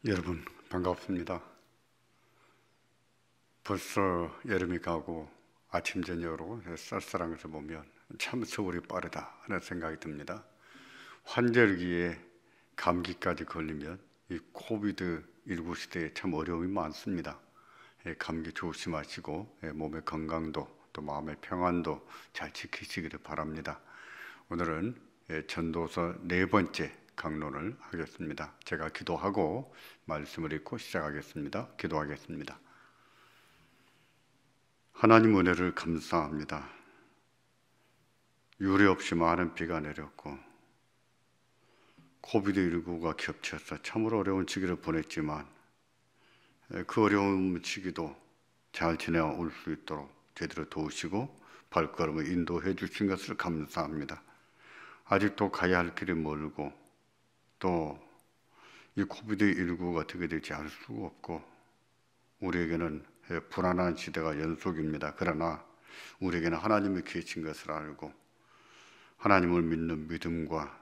여러분 반갑습니다. 벌써 여름이 가고 아침 저녁으로 쌀쌀한 것을 보면 참 세월이 빠르다 하는 생각이 듭니다. 환절기에 감기까지 걸리면 이 코비드19 시대에 참 어려움이 많습니다. 감기 조심하시고 몸의 건강도 또 마음의 평안도 잘 지키시기를 바랍니다. 오늘은 전도서 네 번째 강론을 하겠습니다. 제가 기도하고 말씀을 읽고 시작하겠습니다. 기도하겠습니다. 하나님 은혜를 감사합니다. 유례 없이 많은 비가 내렸고 코비드19가 겹쳐서 참으로 어려운 시기를 보냈지만 그 어려운 시기도 잘 지내올 수 있도록 제대로 도우시고 발걸음을 인도해 주신 것을 감사합니다. 아직도 가야 할 길이 멀고 또 이 코비드19가 어떻게 될지 알 수가 없고 우리에게는 불안한 시대가 연속입니다. 그러나 우리에게는 하나님이 계신 것을 알고 하나님을 믿는 믿음과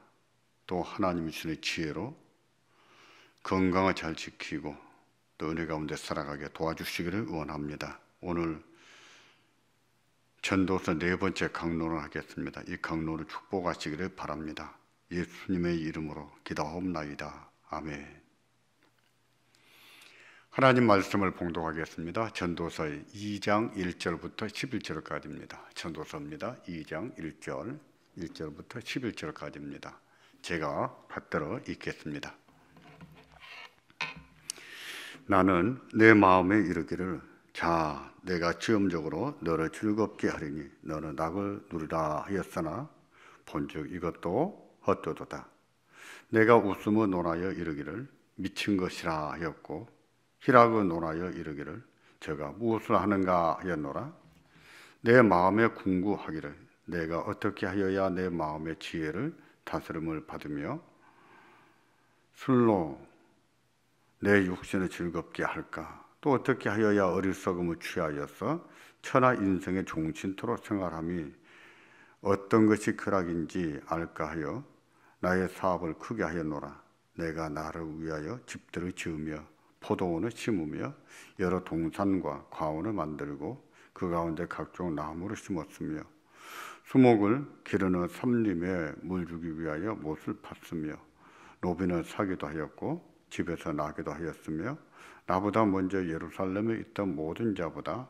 또 하나님이 주는 지혜로 건강을 잘 지키고 또 은혜 가운데 살아가게 도와주시기를 원합니다. 오늘 전도서 네 번째 강론을 하겠습니다. 이 강론을 축복하시기를 바랍니다. 예수님의 이름으로 기도하옵나이다. 아멘. 하나님 말씀을 봉독하겠습니다. 전도서 2장 1절부터 11절까지입니다. 전도서입니다. 2장 1절부터 11절까지입니다. 제가 받들어 읽겠습니다. 나는 내 마음에 이르기를 자 내가 시험적으로 너를 즐겁게 하리니 너는 낙을 누리라 하였으나 본즉 이것도 헛되도다. 내가 웃음을 논하여 이르기를 미친 것이라 하였고 희락을 논하여 이르기를 저가 무엇을 하는가 하였노라. 내 마음에 궁구하기를 내가 어떻게 하여야 내 마음의 지혜를 다스림을 받으며 술로 내 육신을 즐겁게 할까? 또 어떻게 하여야 어리석음을 취하여서 천하 인생의 종신토로 생활함이 어떤 것이 쾌락인지 알까 하여 나의 사업을 크게 하였노라. 내가 나를 위하여 집들을 지으며 포도원을 심으며 여러 동산과 과원을 만들고 그 가운데 각종 나무를 심었으며 수목을 기르는 삼림에 물 주기 위하여 못을 팠으며 노비는 사기도 하였고 집에서 나기도 하였으며 나보다 먼저 예루살렘에 있던 모든 자보다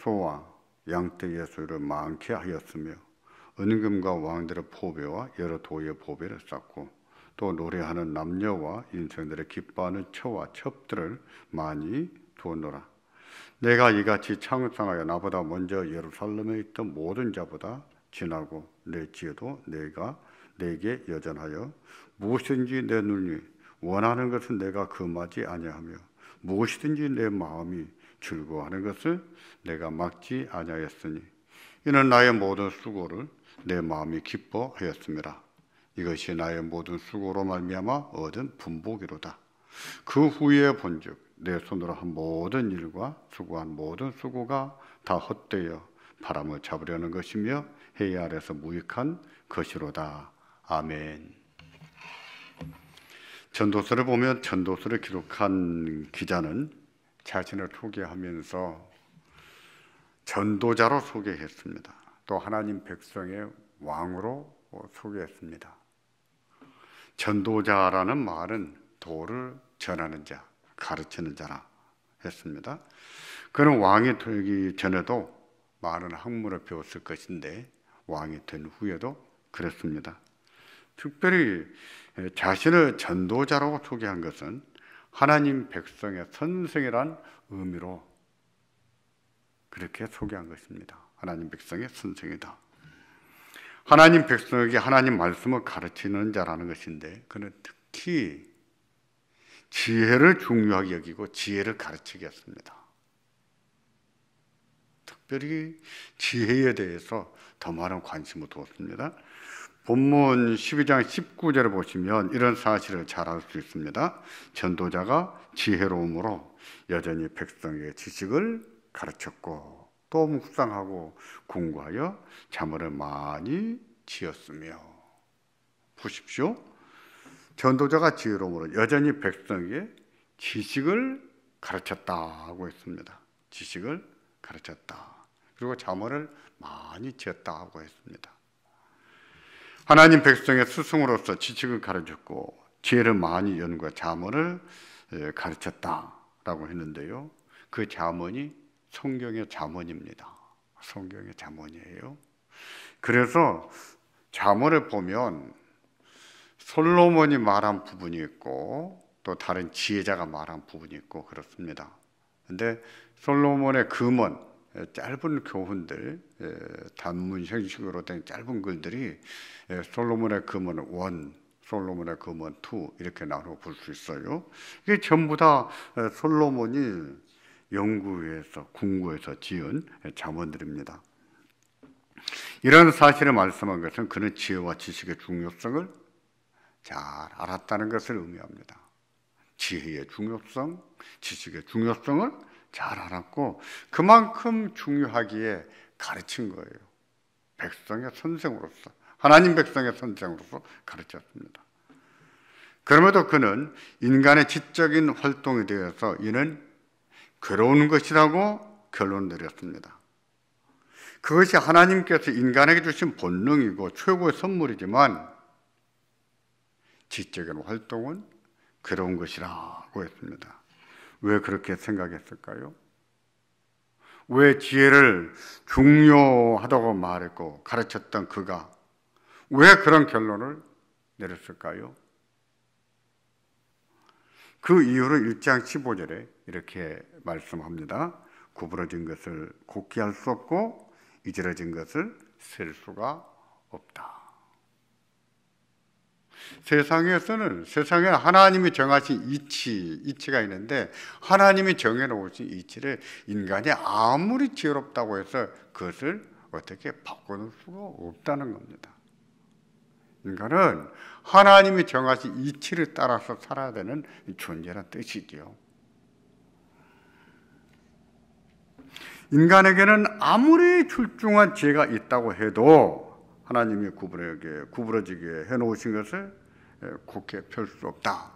소와 양떼의 수를 많게 하였으며 은금과 왕들의 보배와 여러 도의 보배를 쌓고 또 노래하는 남녀와 인생들의 기뻐하는 처와 첩들을 많이 두었노라. 내가 이같이 창성하여 나보다 먼저 예루살렘에 있던 모든 자보다 지나고 내 지혜도 내가 내게 여전하여 무엇이든지 내 눈이 원하는 것은 내가 금하지 아니하며 무엇이든지 내 마음이 즐거워하는 것을 내가 막지 아니하였으니 이는 나의 모든 수고를 내 마음이 기뻐하였음이라. 이것이 나의 모든 수고로 말미암아 얻은 분복이로다. 그 후에 본즉 내 손으로 한 모든 일과 수고한 모든 수고가 다 헛되어 바람을 잡으려는 것이며 해야 아래서 무익한 것이로다. 아멘. 전도서를 보면 전도서를 기록한 기자는 자신을 소개하면서 전도자로 소개했습니다. 또 하나님 백성의 왕으로 소개했습니다. 전도자라는 말은 도를 전하는 자, 가르치는 자라 했습니다. 그는 왕이 되기 전에도 많은 학문을 배웠을 것인데 왕이 된 후에도 그랬습니다. 특별히 자신을 전도자라고 소개한 것은 하나님 백성의 선생이란 의미로 그렇게 소개한 것입니다. 하나님 백성의 선생이다. 하나님 백성에게 하나님 말씀을 가르치는 자라는 것인데 그는 특히 지혜를 중요하게 여기고 지혜를 가르치겠습니다. 특별히 지혜에 대해서 더 많은 관심을 두었습니다. 본문 12장 19절을 보시면 이런 사실을 잘 알 수 있습니다. 전도자가 지혜로움으로 여전히 백성에게 지식을 가르쳤고 또 묵상하고 궁구하여 자문을 많이 지었으며 보십시오. 전도자가 지혜로움으로 여전히 백성에게 지식을 가르쳤다고 했습니다. 지식을 가르쳤다. 그리고 자문을 많이 지었다고 했습니다. 하나님 백성의 스승으로서 지식을 가르쳤고 지혜를 많이 연구해 자문을 가르쳤다라고 했는데요. 그 자문이 성경의 자문입니다. 성경의 자문이에요. 그래서 자문을 보면 솔로몬이 말한 부분이 있고 또 다른 지혜자가 말한 부분이 있고 그렇습니다. 근데 솔로몬의 금원, 짧은 교훈들, 단문 형식으로 된 짧은 글들이 솔로몬의 금원 1, 솔로몬의 금원 2 이렇게 나눠 볼 수 있어요. 이게 전부 다 솔로몬이 연구해서 궁구해서 지은 잠언들입니다. 이런 사실을 말씀한 것은 그는 지혜와 지식의 중요성을 잘 알았다는 것을 의미합니다. 지혜의 중요성, 지식의 중요성을 잘 알았고 그만큼 중요하기에 가르친 거예요. 백성의 선생으로서, 하나님 백성의 선생으로서 가르쳤습니다. 그럼에도 그는 인간의 지적인 활동에 대해서 이는 괴로운 것이라고 결론을 내렸습니다. 그것이 하나님께서 인간에게 주신 본능이고 최고의 선물이지만 지적인 활동은 괴로운 것이라고 했습니다. 왜 그렇게 생각했을까요? 왜 지혜를 중요하다고 말했고 가르쳤던 그가 왜 그런 결론을 내렸을까요? 그 이유를 1장 15절에 이렇게 말씀합니다. 구부러진 것을 곱게 할 수 없고 이지러진 것을 셀 수가 없다. 세상에 하나님이 정하신 이치가 있는데 하나님이 정해놓으신 이치를 인간이 아무리 지혜롭다고 해서 그것을 어떻게 바꿔놓을 수가 없다는 겁니다. 인간은 하나님이 정하신 이치를 따라서 살아야 되는 존재라는 뜻이지요. 인간에게는 아무리 출중한 지혜가 있다고 해도 하나님이 구부러지게 해놓으신 것을 곱게 펼 수 없다.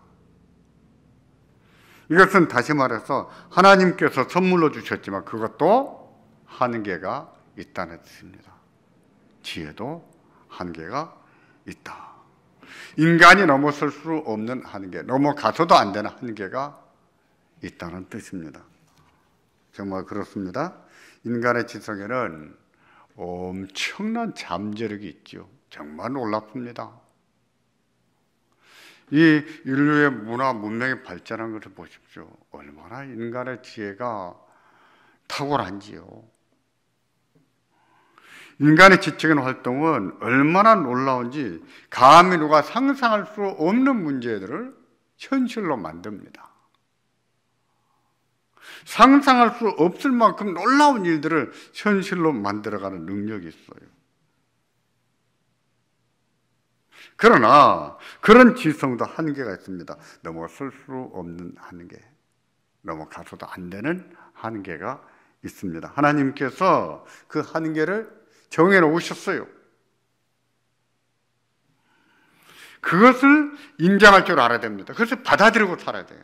이것은 다시 말해서 하나님께서 선물로 주셨지만 그것도 한계가 있다는 뜻입니다. 지혜도 한계가 있다. 인간이 넘어설 수 없는 한계, 넘어가서도 안 되는 한계가 있다는 뜻입니다. 정말 그렇습니다. 인간의 지성에는 엄청난 잠재력이 있죠. 정말 놀랍습니다. 이 인류의 문화, 문명이 발전한 것을 보십시오. 얼마나 인간의 지혜가 탁월한지요. 인간의 지적인 활동은 얼마나 놀라운지 감히 누가 상상할 수 없는 문제들을 현실로 만듭니다. 상상할 수 없을 만큼 놀라운 일들을 현실로 만들어가는 능력이 있어요. 그러나 그런 지성도 한계가 있습니다. 넘어설 수 없는 한계, 넘어가서도 안 되는 한계가 있습니다. 하나님께서 그 한계를 정해놓으셨어요. 그것을 인정할 줄 알아야 됩니다. 그것을 받아들이고 살아야 돼요.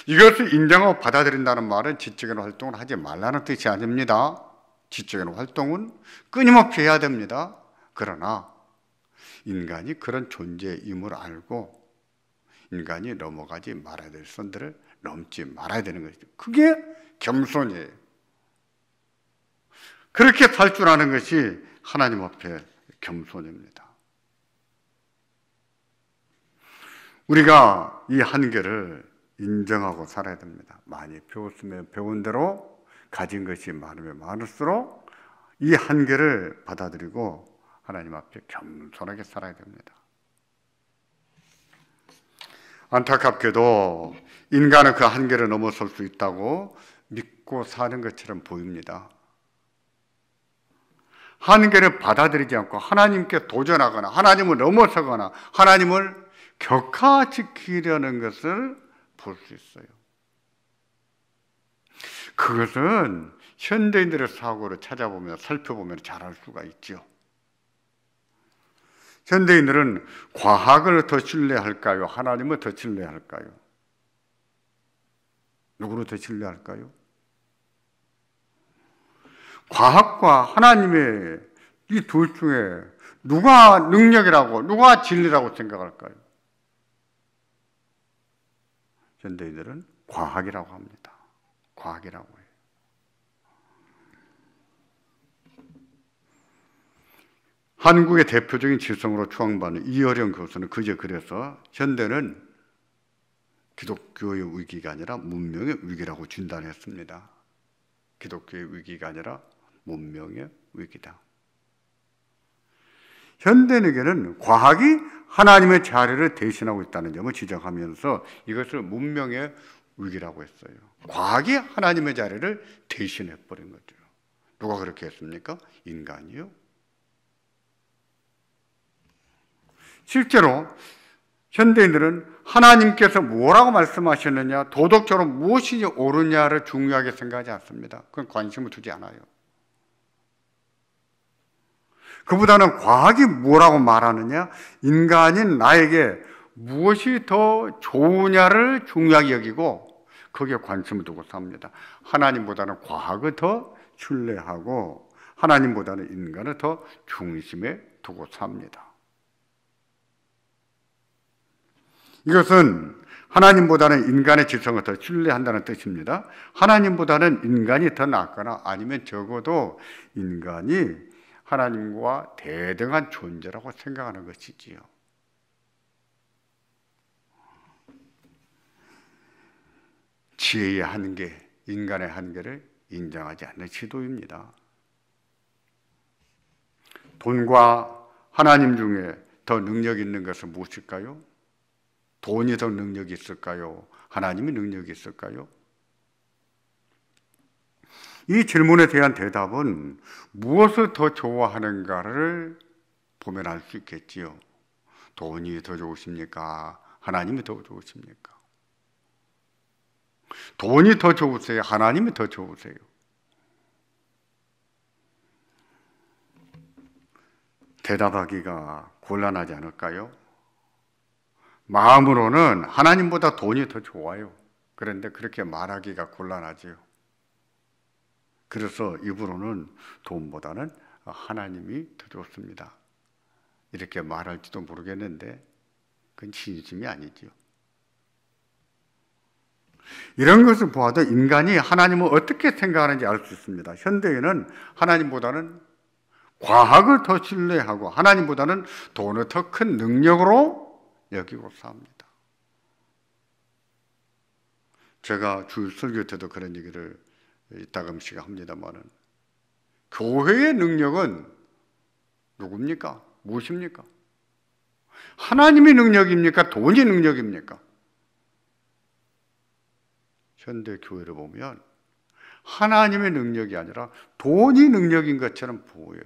이것을 인정하고 받아들인다는 말은 지적인 활동을 하지 말라는 뜻이 아닙니다. 지적인 활동은 끊임없이 해야 됩니다. 그러나 인간이 그런 존재임을 알고 인간이 넘어가지 말아야 될 선들을 넘지 말아야 되는 것이죠. 그게 겸손이에요. 그렇게 살 줄 아는 것이 하나님 앞에 겸손입니다. 우리가 이 한계를 인정하고 살아야 됩니다. 많이 배웠으면 배운 대로, 가진 것이 많으면 많을수록 이 한계를 받아들이고 하나님 앞에 겸손하게 살아야 됩니다. 안타깝게도 인간은 그 한계를 넘어설 수 있다고 믿고 사는 것처럼 보입니다. 한계를 받아들이지 않고 하나님께 도전하거나 하나님을 넘어서거나 하나님을 격화시키려는 것을 볼 수 있어요. 그것은 현대인들의 사고를 찾아보면 살펴보면 잘 알 수가 있죠. 현대인들은 과학을 더 신뢰할까요? 하나님을 더 신뢰할까요? 누구를 더 신뢰할까요? 과학과 하나님의 이 둘 중에 누가 능력이라고, 누가 진리라고 생각할까요? 현대인들은 과학이라고 합니다. 과학이라고 해요. 한국의 대표적인 지성으로 추앙받는 이어령 교수는 그저 그래서 현대는 기독교의 위기가 아니라 문명의 위기라고 진단했습니다. 기독교의 위기가 아니라 문명의 위기다. 현대에게는 과학이 하나님의 자리를 대신하고 있다는 점을 지적하면서 이것을 문명의 위기라고 했어요. 과학이 하나님의 자리를 대신해버린 거죠. 누가 그렇게 했습니까? 인간이요. 실제로 현대인들은 하나님께서 뭐라고 말씀하셨느냐, 도덕적으로 무엇이 옳으냐를 중요하게 생각하지 않습니다. 그건 관심을 두지 않아요. 그보다는 과학이 뭐라고 말하느냐, 인간인 나에게 무엇이 더 좋으냐를 중요하게 여기고 거기에 관심을 두고 삽니다. 하나님보다는 과학을 더 신뢰하고 하나님보다는 인간을 더 중심에 두고 삽니다. 이것은 하나님보다는 인간의 지성을 더 신뢰한다는 뜻입니다. 하나님보다는 인간이 더 낫거나 아니면 적어도 인간이 하나님과 대등한 존재라고 생각하는 것이지요. 지혜의 한계, 인간의 한계를 인정하지 않는 시도입니다. 돈과 하나님 중에 더 능력 있는 것은 무엇일까요? 돈이 더 능력이 있을까요? 하나님이 능력이 있을까요? 이 질문에 대한 대답은 무엇을 더 좋아하는가를 보면 알 수 있겠지요. 돈이 더 좋으십니까? 하나님이 더 좋으십니까? 돈이 더 좋으세요? 하나님이 더 좋으세요? 대답하기가 곤란하지 않을까요? 마음으로는 하나님보다 돈이 더 좋아요. 그런데 그렇게 말하기가 곤란하지요. 그래서 입으로는 돈보다는 하나님이 더 좋습니다. 이렇게 말할지도 모르겠는데 그건 진심이 아니지요. 이런 것을 보아도 인간이 하나님을 어떻게 생각하는지 알 수 있습니다. 현대인은 하나님보다는 과학을 더 신뢰하고 하나님보다는 돈을 더 큰 능력으로 여기고 삽니다. 제가 주일 설교 때도 그런 얘기를 이따금씩 합니다만은 교회의 능력은 누굽니까? 무엇입니까? 하나님의 능력입니까? 돈이 능력입니까? 현대 교회를 보면 하나님의 능력이 아니라 돈이 능력인 것처럼 보여요.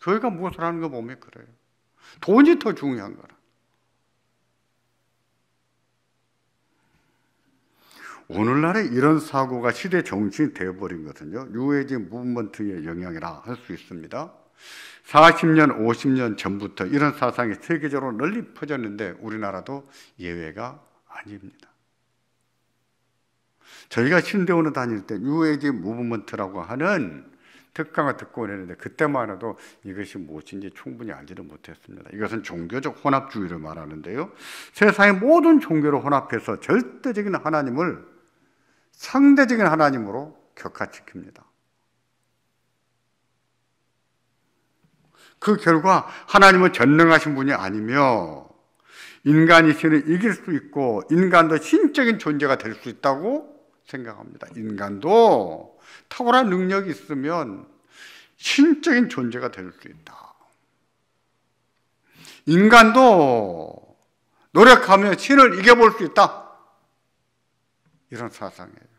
교회가 무엇을 하는 거 보면 그래요. 돈이 더 중요한 거라. 오늘날의 이런 사고가 시대 정신이 되어버린 것은요, 뉴에이지 무브먼트의 영향이라 할 수 있습니다. 40년, 50년 전부터 이런 사상이 세계적으로 널리 퍼졌는데 우리나라도 예외가 아닙니다. 저희가 신대원을 다닐 때 뉴에이지 무브먼트라고 하는 특강을 듣고 오랬는데 그때만 해도 이것이 무엇인지 충분히 알지를 못했습니다. 이것은 종교적 혼합주의를 말하는데요. 세상의 모든 종교를 혼합해서 절대적인 하나님을 상대적인 하나님으로 격화시킵니다. 그 결과 하나님은 전능하신 분이 아니며 인간이 신을 이길 수 있고 인간도 신적인 존재가 될 수 있다고 생각합니다. 인간도 탁월한 능력이 있으면 신적인 존재가 될 수 있다. 인간도 노력하면 신을 이겨볼 수 있다. 이런 사상이에요.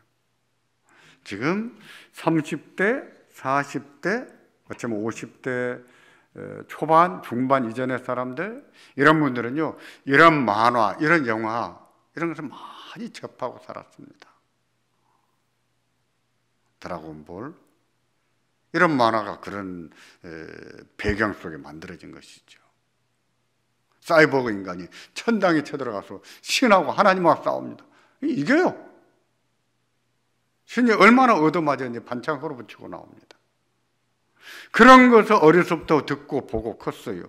지금 30대, 40대, 어쩌면 50대 초반, 중반 이전의 사람들, 이런 분들은요, 이런 만화, 이런 영화, 이런 것을 많이 접하고 살았습니다. 드라곤볼, 이런 만화가 그런 배경 속에 만들어진 것이죠. 사이버그 인간이 천당에 쳐들어가서 신하고 하나님과 싸웁니다. 이겨요. 신이 얼마나 얻어맞았는지 반창고로 붙이고 나옵니다. 그런 것을 어려서부터 듣고 보고 컸어요.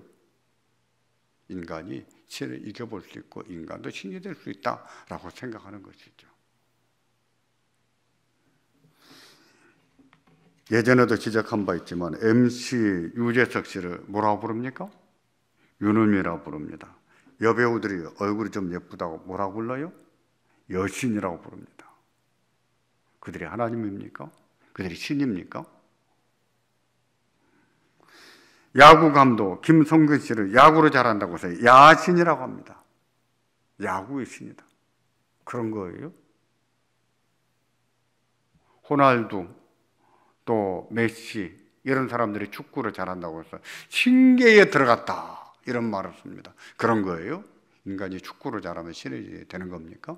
인간이 신을 이겨볼 수 있고 인간도 신이 될 수 있다라고 생각하는 것이죠. 예전에도 지적한 바 있지만 MC 유재석 씨를 뭐라고 부릅니까? 유놈이라고 부릅니다. 여배우들이 얼굴이 좀 예쁘다고 뭐라고 불러요? 여신이라고 부릅니다. 그들이 하나님입니까? 그들이 신입니까? 야구 감독 김성근 씨를 야구를 잘한다고 해서 야신이라고 합니다. 야구의 신이다. 그런 거예요. 호날두 또 메시 이런 사람들이 축구를 잘한다고 해서 신계에 들어갔다 이런 말을 씁니다. 그런 거예요? 인간이 축구를 잘하면 신이 되는 겁니까?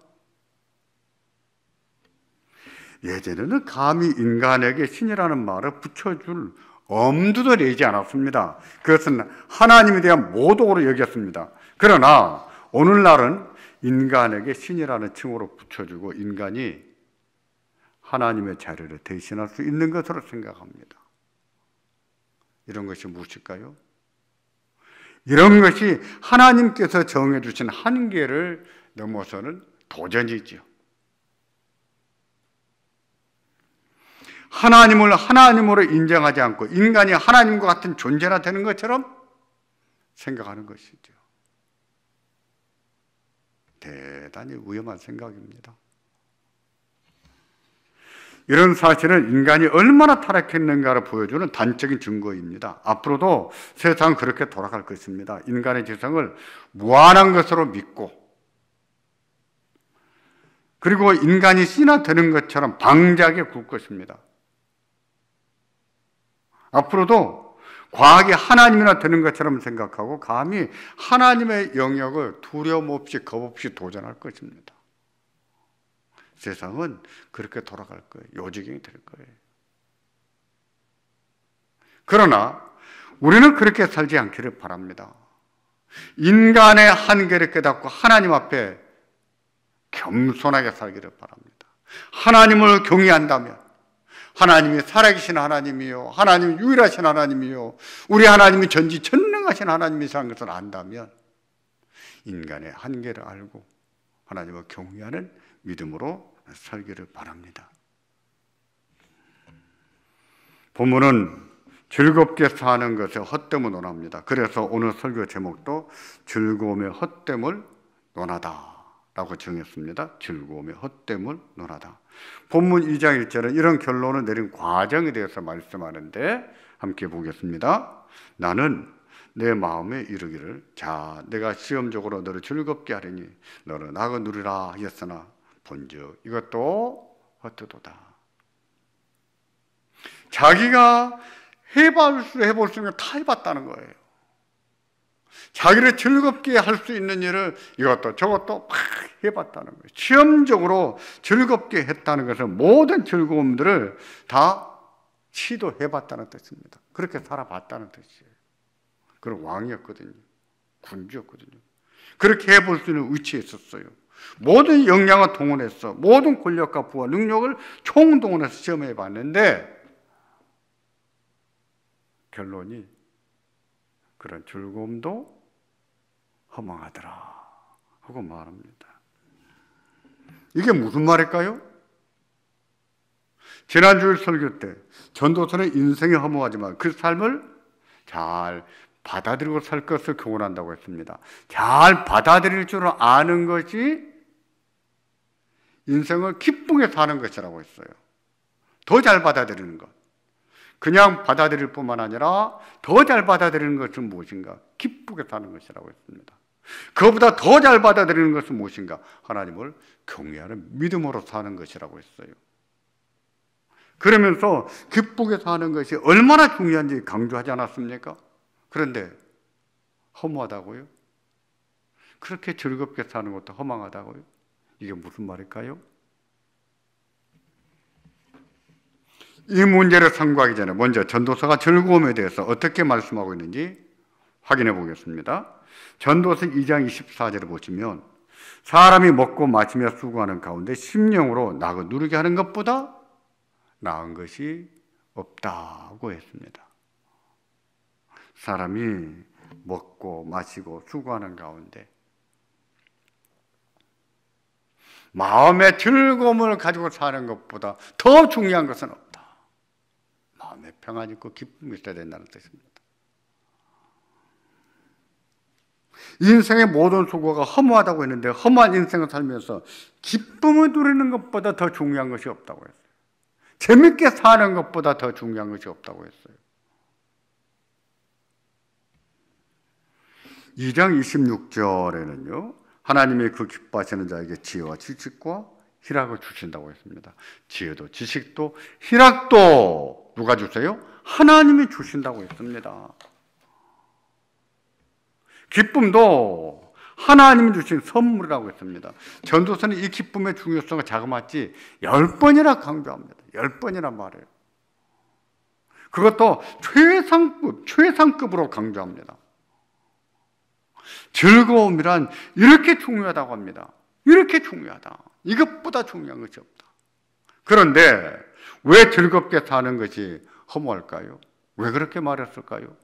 예전에는 감히 인간에게 신이라는 말을 붙여줄 엄두도 내지 않았습니다. 그것은 하나님에 대한 모독으로 여겼습니다. 그러나 오늘날은 인간에게 신이라는 칭호로 붙여주고 인간이 하나님의 자리를 대신할 수 있는 것으로 생각합니다. 이런 것이 무엇일까요? 이런 것이 하나님께서 정해주신 한계를 넘어서는 도전이지요. 하나님을 하나님으로 인정하지 않고 인간이 하나님과 같은 존재나 되는 것처럼 생각하는 것이죠. 대단히 위험한 생각입니다. 이런 사실은 인간이 얼마나 타락했는가를 보여주는 단적인 증거입니다. 앞으로도 세상은 그렇게 돌아갈 것입니다. 인간의 지성을 무한한 것으로 믿고 그리고 인간이 신이 되는 것처럼 방자하게 굴 것입니다. 앞으로도 과학이 하나님이나 되는 것처럼 생각하고 감히 하나님의 영역을 두려움 없이 겁 없이 도전할 것입니다. 세상은 그렇게 돌아갈 거예요. 요지경이 될 거예요. 그러나 우리는 그렇게 살지 않기를 바랍니다. 인간의 한계를 깨닫고 하나님 앞에 겸손하게 살기를 바랍니다. 하나님을 경외한다면 하나님이 살아계신 하나님이요 하나님이 유일하신 하나님이요 우리 하나님이 전지전능하신 하나님이라는 것을 안다면 인간의 한계를 알고 하나님을 경외하는 믿음으로 살기를 바랍니다. 본문은 즐겁게 사는 것에 헛됨을 논합니다. 그래서 오늘 설교 제목도 즐거움의 헛됨을 논하다 라고 정했습니다. 즐거움의 헛됨을 논하다. 본문 2장 1절은 이런 결론을 내린 과정에 대해서 말씀하는데 함께 보겠습니다. 나는 내 마음에 이르기를 자 내가 시험적으로 너를 즐겁게 하리니 너는 악을 누리라 하였으나 본즉 이것도 헛되도다. 자기가 해볼 수 있는 걸 다 해봤다는 거예요. 자기를 즐겁게 할 수 있는 일을 이것도 저것도 막 해봤다는 거예요. 시험적으로 즐겁게 했다는 것은 모든 즐거움들을 다 시도해봤다는 뜻입니다. 그렇게 살아봤다는 뜻이에요. 그런 왕이었거든요. 군주였거든요. 그렇게 해볼 수 있는 위치에 있었어요. 모든 역량을 동원해서 모든 권력과 부와 능력을 총동원해서 시험해봤는데 결론이 그런 즐거움도 허망하더라 하고 말합니다. 이게 무슨 말일까요? 지난주 설교 때 전도서는 인생이 허무하지만 그 삶을 잘 받아들이고 살 것을 교훈한다고 했습니다. 잘 받아들일 줄 아는 것이 인생을 기쁘게 사는 것이라고 했어요. 더 잘 받아들이는 것. 그냥 받아들일 뿐만 아니라 더 잘 받아들이는 것은 무엇인가? 기쁘게 사는 것이라고 했습니다. 그보다 더 잘 받아들이는 것은 무엇인가? 하나님을 경외하는 믿음으로 사는 것이라고 했어요. 그러면서 기쁘게 사는 것이 얼마나 중요한지 강조하지 않았습니까? 그런데 허무하다고요? 그렇게 즐겁게 사는 것도 허망하다고요? 이게 무슨 말일까요? 이 문제를 상고하기 전에 먼저 전도서가 즐거움에 대해서 어떻게 말씀하고 있는지 확인해 보겠습니다. 전도서 2장 24절을 보시면 사람이 먹고 마시며 수고하는 가운데 심령으로 나고 누리게 하는 것보다 나은 것이 없다고 했습니다. 사람이 먹고 마시고 수고하는 가운데 마음의 즐거움을 가지고 사는 것보다 더 중요한 것은 없다. 마음의 평안이 있고 기쁨이 있어야 된다는 뜻입니다. 인생의 모든 수고가 허무하다고 했는데 허무한 인생을 살면서 기쁨을 누리는 것보다 더 중요한 것이 없다고 했어요. 재밌게 사는 것보다 더 중요한 것이 없다고 했어요. 2장 26절에는요. 하나님이 그 기뻐하시는 자에게 지혜와 지식과 희락을 주신다고 했습니다. 지혜도 지식도 희락도 누가 주세요? 하나님이 주신다고 했습니다. 기쁨도 하나님이 주신 선물이라고 했습니다. 전도서는 이 기쁨의 중요성을 자그마치 10번이나 강조합니다. 10번이나 말해요. 그것도 최상급으로 강조합니다. 즐거움이란 이렇게 중요하다고 합니다. 이렇게 중요하다. 이것보다 중요한 것이 없다. 그런데 왜 즐겁게 사는 것이 허무할까요? 왜 그렇게 말했을까요?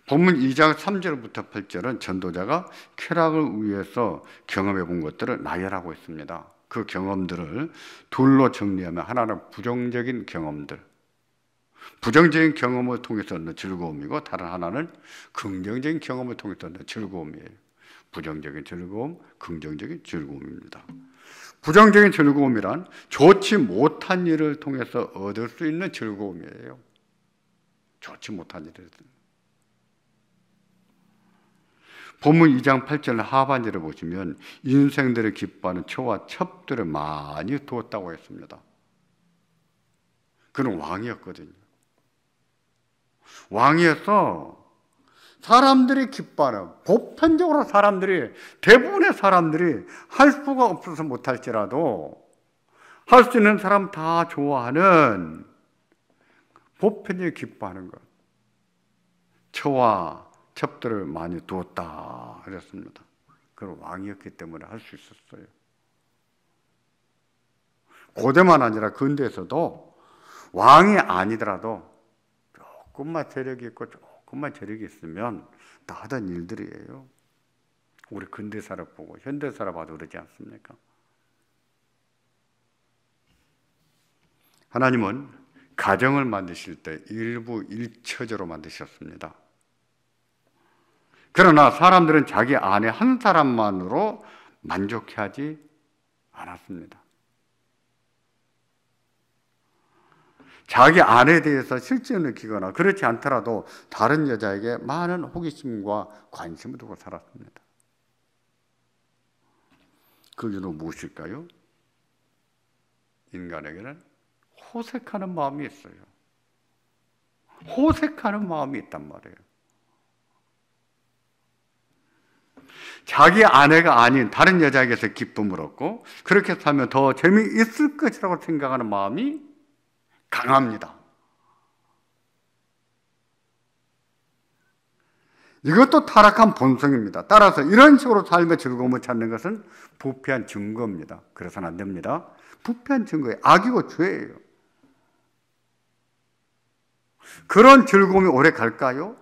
본문 2장 3절부터 8절은 전도자가 쾌락을 위해서 경험해 본 것들을 나열하고 있습니다. 그 경험들을 둘로 정리하면 하나는 부정적인 경험들, 부정적인 경험을 통해서 얻는 즐거움이고 다른 하나는 긍정적인 경험을 통해서 얻는 즐거움이에요. 부정적인 즐거움, 긍정적인 즐거움입니다. 부정적인 즐거움이란 좋지 못한 일을 통해서 얻을 수 있는 즐거움이에요. 좋지 못한 일을. 본문 2장 8절 하반절을 보시면 인생들을 기뻐하는 초와 첩들을 많이 두었다고 했습니다. 그는 왕이었거든요. 왕이어서 사람들이 기뻐하는, 보편적으로 대부분의 사람들이 할 수가 없어서 못할지라도 할 수 있는 사람 다 좋아하는, 보편적으로 기뻐하는 것, 처와 첩들을 많이 두었다 그랬습니다. 그는 왕이었기 때문에 할 수 있었어요. 고대만 아니라 근대에서도 왕이 아니더라도 조금만 세력이 있고 조금만 재력이 있으면 다 하던 일들이에요. 우리 근대사를 보고 현대사를 봐도 그러지 않습니까? 하나님은 가정을 만드실 때 일부 일처제로 만드셨습니다. 그러나 사람들은 자기 아내 한 사람만으로 만족해하지 않았습니다. 자기 아내에 대해서 실증을 느끼거나 그렇지 않더라도 다른 여자에게 많은 호기심과 관심을 두고 살았습니다. 그 이유는 무엇일까요? 인간에게는 호색하는 마음이 있어요. 호색하는 마음이 있단 말이에요. 자기 아내가 아닌 다른 여자에게서 기쁨을 얻고 그렇게 살면 더 재미있을 것이라고 생각하는 마음이 강합니다. 이것도 타락한 본성입니다. 따라서 이런 식으로 삶의 즐거움을 찾는 것은 부패한 증거입니다. 그래서는 안 됩니다. 부패한 증거예요. 악이고 죄예요. 그런 즐거움이 오래 갈까요?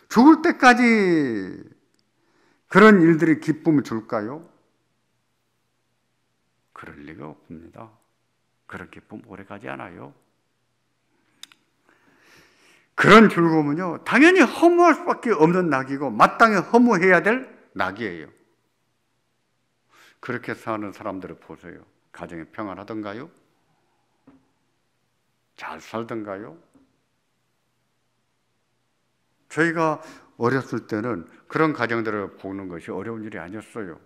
죽을 때까지 그런 일들이 기쁨을 줄까요? 그럴 리가 없습니다. 그런 기쁨 오래 가지 않아요. 그런 즐거움은요, 당연히 허무할 수밖에 없는 낙이고 마땅히 허무해야 될 낙이에요. 그렇게 사는 사람들을 보세요. 가정이 평안하던가요? 잘 살던가요? 저희가 어렸을 때는 그런 가정들을 보는 것이 어려운 일이 아니었어요.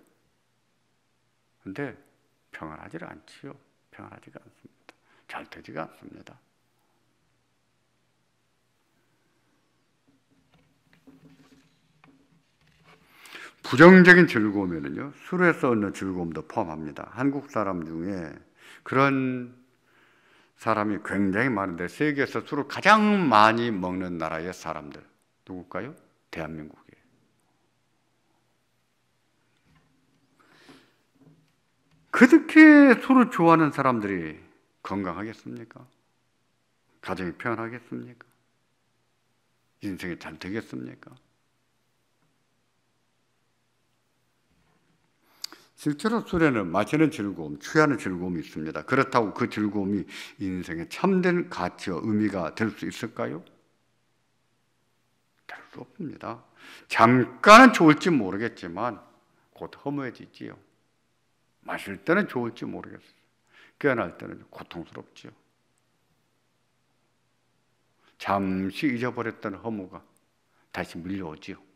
그런데 평안하지 않지요. 평안하지가 않습니다. 잘 되지가 않습니다. 부정적인 즐거움에는요, 술에서 얻는 즐거움도 포함합니다. 한국 사람 중에 그런 사람이 굉장히 많은데 세계에서 술을 가장 많이 먹는 나라의 사람들 누굴까요? 대한민국이에요. 그렇게 술을 좋아하는 사람들이 건강하겠습니까? 가정이 평안하겠습니까? 인생이 잘 되겠습니까? 실제로 술에는 마시는 즐거움, 취하는 즐거움이 있습니다. 그렇다고 그 즐거움이 인생의 참된 가치와 의미가 될 수 있을까요? 될 수 없습니다. 잠깐은 좋을지 모르겠지만 곧 허무해지지요. 마실 때는 좋을지 모르겠어요. 깨어날 때는 고통스럽지요. 잠시 잊어버렸던 허무가 다시 밀려오지요.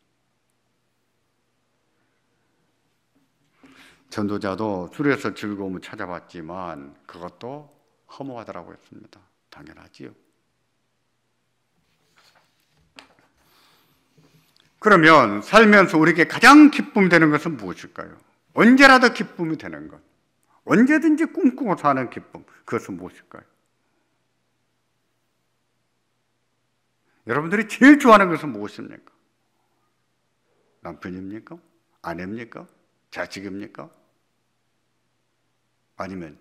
전도자도 술에서 즐거움을 찾아봤지만 그것도 허무하다라고 했습니다. 당연하지요. 그러면 살면서 우리에게 가장 기쁨이 되는 것은 무엇일까요? 언제라도 기쁨이 되는 것. 언제든지 꿈꾸고 사는 기쁨. 그것은 무엇일까요? 여러분들이 제일 좋아하는 것은 무엇입니까? 남편입니까? 아내입니까? 자식입니까? 아니면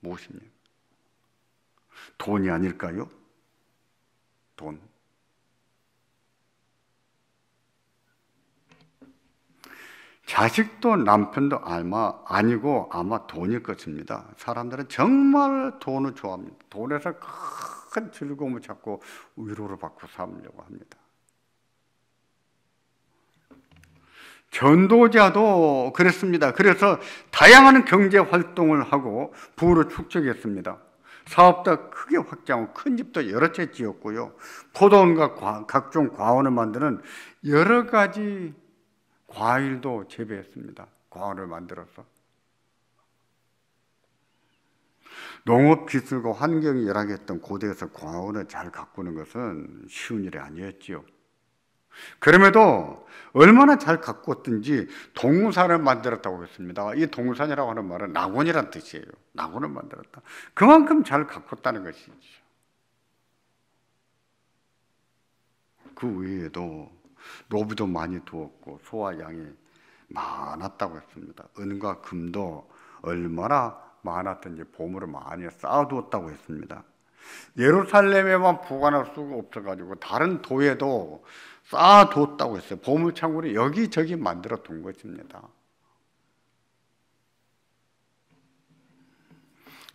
무엇입니까? 돈이 아닐까요? 돈. 자식도 남편도 아니고 아마 돈일 것입니다. 사람들은 정말 돈을 좋아합니다. 돈에서 큰 즐거움을 찾고 위로를 받고 살려고 합니다. 전도자도 그랬습니다. 그래서 다양한 경제 활동을 하고 부를 축적했습니다. 사업도 크게 확장하고 큰 집도 여러 채 지었고요. 포도원과 각종 과원을 만드는 여러 가지 과일도 재배했습니다. 과원을 만들어서. 농업기술과 환경이 열악했던 고대에서 과원을 잘 가꾸는 것은 쉬운 일이 아니었지요. 그럼에도 얼마나 잘 가꾸었든지 동산을 만들었다고 했습니다. 이 동산이라고 하는 말은 낙원이란 뜻이에요. 낙원을 만들었다. 그만큼 잘 가꾸었다는 것이죠. 그 외에도 노비도 많이 두었고 소와 양이 많았다고 했습니다. 은과 금도 얼마나 많았든지 보물을 많이 쌓아두었다고 했습니다. 예루살렘에만 보관할 수가 없어가지고 다른 도에도 쌓아두었다고 했어요. 보물창고를 여기저기 만들어 둔 것입니다.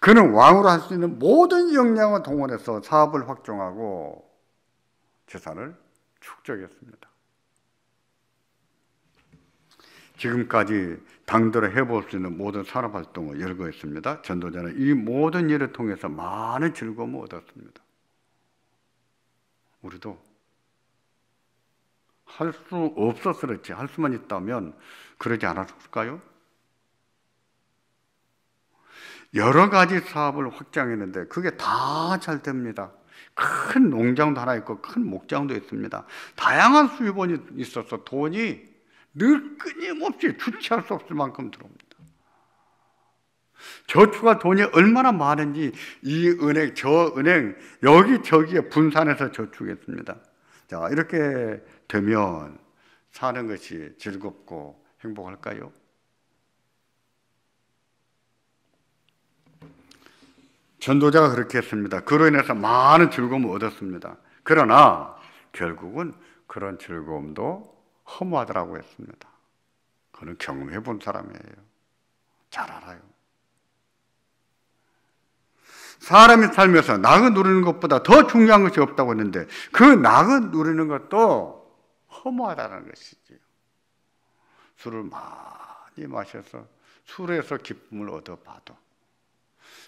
그는 왕으로 할 수 있는 모든 역량을 동원해서 사업을 확정하고 재산을 축적했습니다. 지금까지 당대로 해볼 수 있는 모든 산업활동을 열거했습니다. 전도자는 이 모든 일을 통해서 많은 즐거움을 얻었습니다. 우리도 할 수 없어서 그렇지 할 수만 있다면 그러지 않았을까요? 여러 가지 사업을 확장했는데 그게 다 잘 됩니다. 큰 농장도 하나 있고 큰 목장도 있습니다. 다양한 수입원이 있어서 돈이 늘 끊임없이 주체할 수 없을 만큼 들어옵니다. 저축할 돈이 얼마나 많은지 이 은행, 저 은행, 여기저기에 분산해서 저축했습니다. 자, 이렇게 되면 사는 것이 즐겁고 행복할까요? 전도자가 그렇게 했습니다. 그로 인해서 많은 즐거움을 얻었습니다. 그러나 결국은 그런 즐거움도 허무하더라고 했습니다. 그는 경험해 본 사람이에요. 잘 알아요. 사람이 살면서 낙을 누리는 것보다 더 중요한 것이 없다고 했는데 그 낙을 누리는 것도 허무하다는 것이지요. 술을 많이 마셔서 술에서 기쁨을 얻어봐도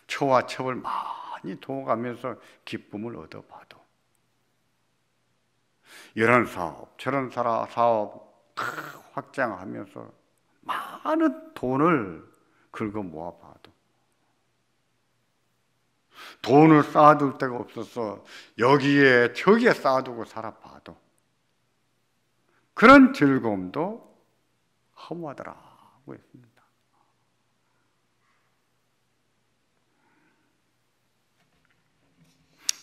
초와 첩을 많이 도가면서 기쁨을 얻어봐도 이런 사업, 저런 사업 확장하면서 많은 돈을 긁어 모아봐도 돈을 쌓아둘 데가 없어서 여기에 저기에 쌓아두고 살아봐도 그런 즐거움도 허무하더라고 했습니다.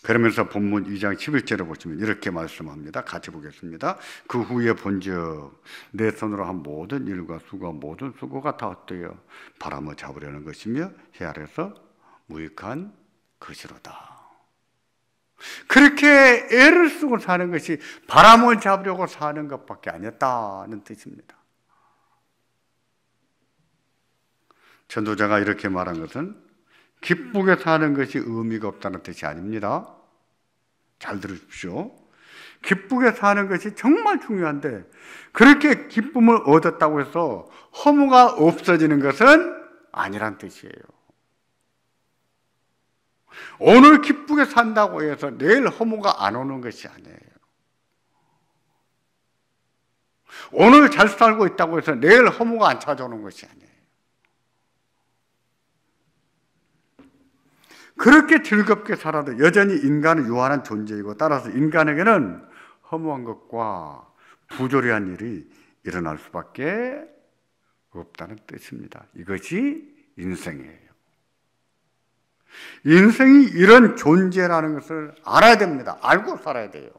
그러면서 본문 2장 11절을 보시면 이렇게 말씀합니다. 같이 보겠습니다. 그 후에 본즉 내 손으로 한 모든 일과 수고 모든 수고가 다 어때요? 바람을 잡으려는 것이며 해 아래서 무익한 것이로다. 그렇게 애를 쓰고 사는 것이 바람을 잡으려고 사는 것밖에 아니었다는 뜻입니다. 전도자가 이렇게 말한 것은 기쁘게 사는 것이 의미가 없다는 뜻이 아닙니다. 잘 들으십시오. 기쁘게 사는 것이 정말 중요한데 그렇게 기쁨을 얻었다고 해서 허무가 없어지는 것은 아니란 뜻이에요. 오늘 기쁘게 산다고 해서 내일 허무가 안 오는 것이 아니에요. 오늘 잘 살고 있다고 해서 내일 허무가 안 찾아오는 것이 아니에요. 그렇게 즐겁게 살아도 여전히 인간은 유한한 존재이고 따라서 인간에게는 허무한 것과 부조리한 일이 일어날 수밖에 없다는 뜻입니다. 이것이 인생이에요. 인생이 이런 존재라는 것을 알아야 됩니다. 알고 살아야 돼요.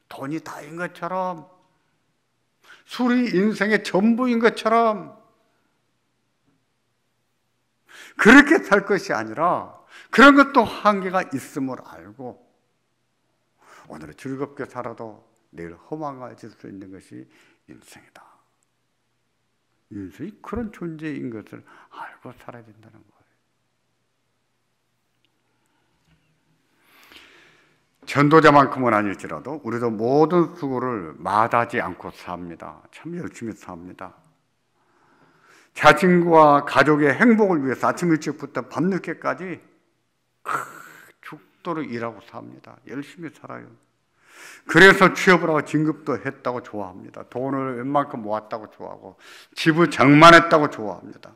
돈이 다인 것처럼, 술이 인생의 전부인 것처럼 그렇게 살 것이 아니라 그런 것도 한계가 있음을 알고 오늘은 즐겁게 살아도 내일 허망해질 수 있는 것이 인생이다. 인생이 그런 존재인 것을 알고 살아야 된다는 거예요. 전도자만큼은 아닐지라도 우리도 모든 수고를 마다하지 않고 삽니다. 참 열심히 삽니다. 자신과 가족의 행복을 위해서 아침 일찍부터 밤늦게까지 죽도록 일하고 삽니다. 열심히 살아요. 그래서 취업을 하고 진급도 했다고 좋아합니다. 돈을 웬만큼 모았다고 좋아하고 집을 장만했다고 좋아합니다.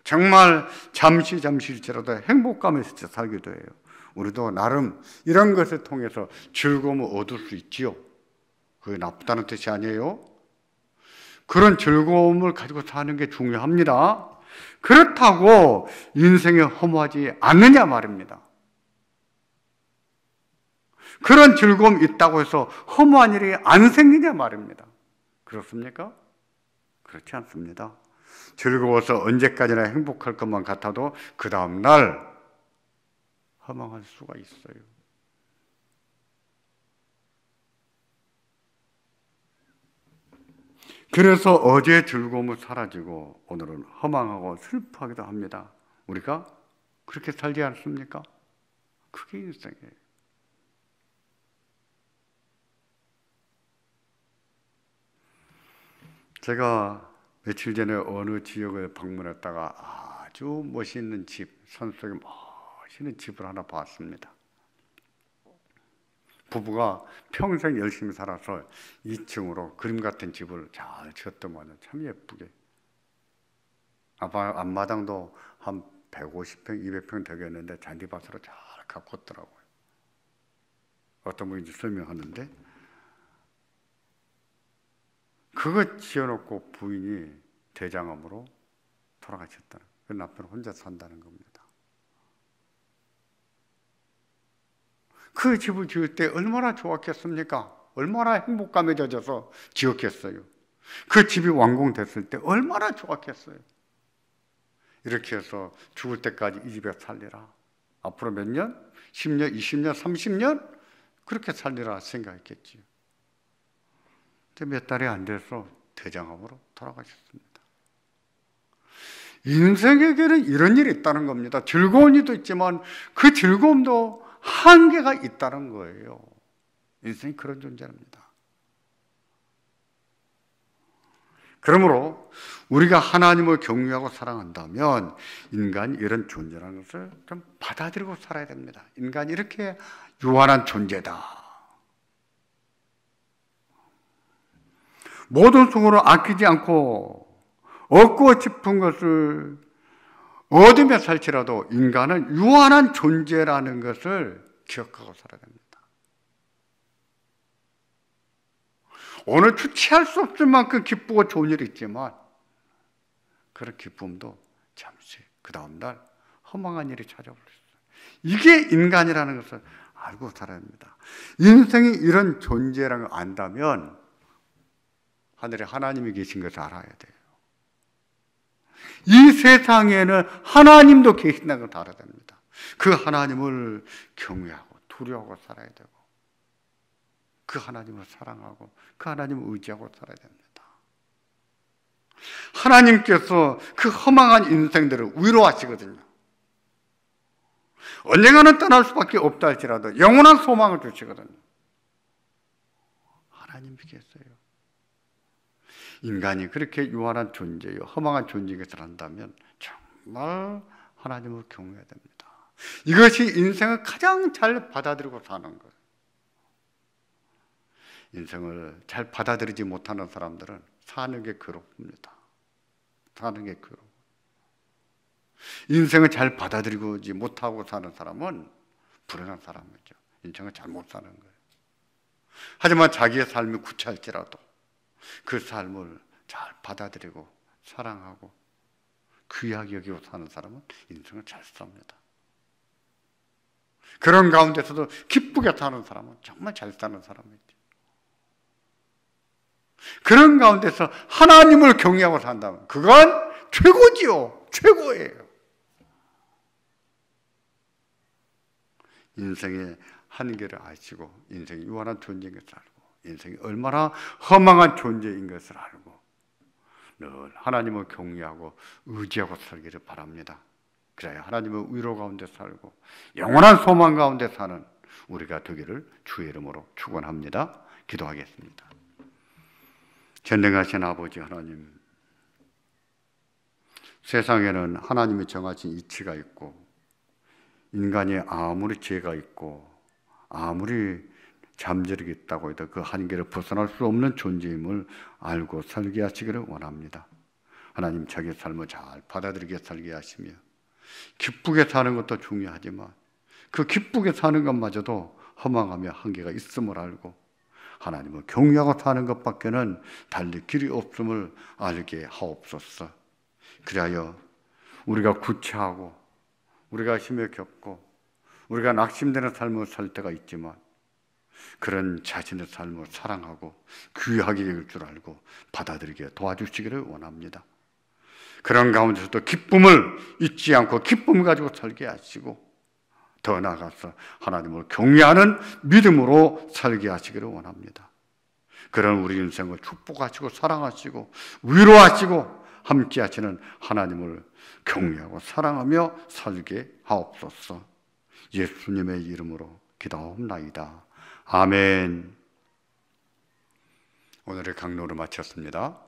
정말 잠시일지라도 행복감에서 살기도 해요. 우리도 나름 이런 것을 통해서 즐거움을 얻을 수 있지요. 그게 나쁘다는 뜻이 아니에요. 그런 즐거움을 가지고 사는 게 중요합니다. 그렇다고 인생에 허무하지 않느냐 말입니다. 그런 즐거움이 있다고 해서 허무한 일이 안 생기냐 말입니다. 그렇습니까? 그렇지 않습니다. 즐거워서 언제까지나 행복할 것만 같아도 그 다음날 허망할 수가 있어요. 그래서 어제의 즐거움은 사라지고 오늘은 허망하고 슬퍼하기도 합니다. 우리가 그렇게 살지 않습니까? 그게 인생이에요. 제가 며칠 전에 어느 지역을 방문했다가 아주 멋있는 집, 산속에 멋있는 집을 하나 봤습니다. 부부가 평생 열심히 살아서 2층으로 그림 같은 집을 잘 지었더만요. 참 예쁘게. 앞마당도 한 150평, 200평 되겠는데 잔디밭으로 잘 가꿨더라고요. 어떤 분인지 설명하는데 그거 지어놓고 부인이 대장암으로 돌아가셨다는 그 남편은 혼자 산다는 겁니다. 그 집을 지을 때 얼마나 좋았겠습니까? 얼마나 행복감에 젖어서 지었겠어요. 그 집이 완공됐을 때 얼마나 좋았겠어요. 이렇게 해서 죽을 때까지 이 집에 살리라. 앞으로 몇 년? 10년, 20년, 30년? 그렇게 살리라 생각했겠지요. 몇 달이 안 돼서 대장암으로 돌아가셨습니다. 인생에게는 이런 일이 있다는 겁니다. 즐거운 일도 있지만 그 즐거움도 한계가 있다는 거예요. 인생이 그런 존재입니다. 그러므로 우리가 하나님을 경외하고 사랑한다면 인간이 이런 존재라는 것을 좀 받아들이고 살아야 됩니다. 인간이 이렇게 유한한 존재다. 모든 수고를 아끼지 않고 얻고 싶은 것을 얻으며 살지라도 인간은 유한한 존재라는 것을 기억하고 살아야 됩니다. 오늘 주체할 수 없을 만큼 기쁘고 좋은 일이 있지만 그런 기쁨도 잠시 그 다음날 허망한 일이 찾아올 수 있어요. 이게 인간이라는 것을 알고 살아야 합니다. 인생이 이런 존재라는 걸 안다면 하늘에 하나님이 계신 것을 알아야 돼요. 이 세상에는 하나님도 계신다는 걸 알아야 됩니다. 그 하나님을 경외하고 두려워하고 살아야 되고, 그 하나님을 사랑하고 그 하나님을 의지하고 살아야 됩니다. 하나님께서 그 허망한 인생들을 위로하시거든요. 언젠가는 떠날 수밖에 없다 할지라도 영원한 소망을 주시거든요. 하나님께서요. 인간이 그렇게 유한한 존재요, 허망한 존재인 것을 안다면 정말 하나님을 경외해야 됩니다. 이것이 인생을 가장 잘 받아들이고 사는 거예요. 인생을 잘 받아들이지 못하는 사람들은 사는 게 괴롭습니다. 사는 게 괴로워. 인생을 잘 받아들이지 못하고 사는 사람은 불행한 사람이죠. 인생을 잘 못 사는 거예요. 하지만 자기의 삶이 구차할지라도 그 삶을 잘 받아들이고 사랑하고 귀하게 여기고 사는 사람은 인생을 잘 삽니다. 그런 가운데서도 기쁘게 사는 사람은 정말 잘 사는 사람이죠. 그런 가운데서 하나님을 경외하고 산다면 그건 최고지요. 최고예요. 인생의 한계를 아시고 인생이 유한한 존재인 것을 알고 인생이 얼마나 허망한 존재인 것을 알고 늘 하나님을 경외하고 의지하고 살기를 바랍니다. 그래야 하나님의 위로 가운데 살고 영원한 소망 가운데 사는 우리가 되기를 주의 이름으로 축원합니다. 기도하겠습니다. 전능하신 아버지 하나님, 세상에는 하나님이 정하신 이치가 있고 인간이 아무리 죄가 있고 아무리 잠재력이 있다고 해도 그 한계를 벗어날 수 없는 존재임을 알고 살게 하시기를 원합니다. 하나님, 자기 삶을 잘 받아들이게 살게 하시며 기쁘게 사는 것도 중요하지만 그 기쁘게 사는 것마저도 허망하며 한계가 있음을 알고 하나님을 경외하고 사는 것밖에는 달리 길이 없음을 알게 하옵소서. 그리하여 우리가 구차하고 우리가 힘에 겪고 우리가 낙심되는 삶을 살 때가 있지만 그런 자신의 삶을 사랑하고 귀하게 여길 줄 알고 받아들이게 도와주시기를 원합니다. 그런 가운데서도 기쁨을 잊지 않고 기쁨을 가지고 살게 하시고 더 나아가서 하나님을 경외하는 믿음으로 살게 하시기를 원합니다. 그런 우리 인생을 축복하시고 사랑하시고 위로하시고 함께 하시는 하나님을 경외하고 사랑하며 살게 하옵소서. 예수님의 이름으로 기도하옵나이다. 아멘. 오늘의 강론을 마쳤습니다.